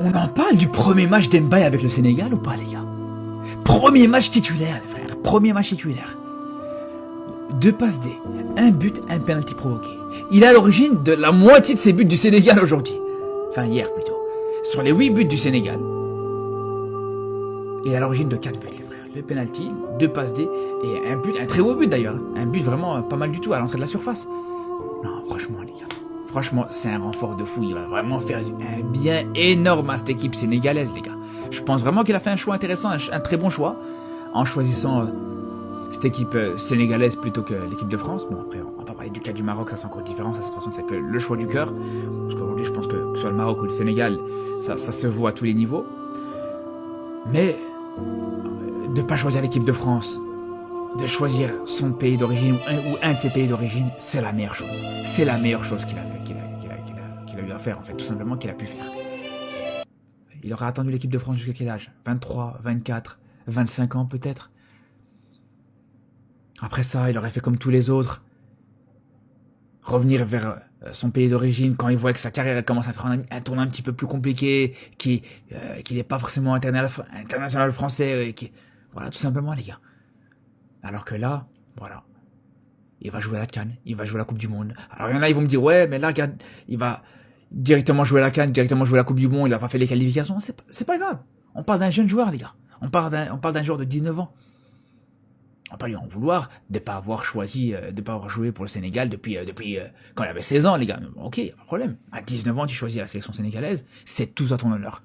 On en parle du premier match d'Mbaye avec le Sénégal ou pas, les gars? Premier match titulaire, les frères. Premier match titulaire. 2 passes D, 1 but, 1 penalty provoqué. Il est à l'origine de la moitié de ses buts du Sénégal aujourd'hui. Enfin, hier plutôt. Sur les 8 buts du Sénégal, il est à l'origine de 4 buts, les frères. Le penalty, 2 passes D et un but, un très beau but d'ailleurs. Un but vraiment pas mal du tout à l'entrée de la surface. Non, franchement, les gars. Franchement, c'est un renfort de fou. Il va vraiment faire un bien énorme à cette équipe sénégalaise, les gars. Je pense vraiment qu'il a fait un choix intéressant, un très bon choix, en choisissant cette équipe sénégalaise plutôt que l'équipe de France. Bon, après, on va pas parler du cas du Maroc, ça c'est encore différent. Ça, de toute façon, c'est que le choix du cœur. Parce qu'aujourd'hui, je pense que ce soit le Maroc ou le Sénégal, ça se voit à tous les niveaux. Mais de pas choisir l'équipe de France, de choisir son pays d'origine ou un de ses pays d'origine, c'est la meilleure chose. C'est la meilleure chose qu'il a eu à faire, en fait, tout simplement qu'il a pu faire. Il aurait attendu l'équipe de France jusqu'à quel âge? 23, 24, 25 ans peut-être. Après ça, il aurait fait comme tous les autres. Revenir vers son pays d'origine quand il voit que sa carrière commence à prendre un tournant un petit peu plus compliqué, qu'il n'est pas forcément international français. Voilà, tout simplement, les gars. Alors que là, voilà. Il va jouer à la CAN, il va jouer à la Coupe du Monde. Alors il y en a, ils vont me dire, ouais, mais là, regarde, il va directement jouer à la CAN, directement jouer à la Coupe du Monde, il a pas fait les qualifications. C'est pas grave. On parle d'un jeune joueur, les gars. On parle d'un joueur de 19 ans. On va pas lui en vouloir de pas avoir choisi, de pas avoir joué pour le Sénégal depuis quand il avait 16 ans, les gars. Ok, pas de problème. À 19 ans, tu choisis la sélection sénégalaise, c'est tout à ton honneur.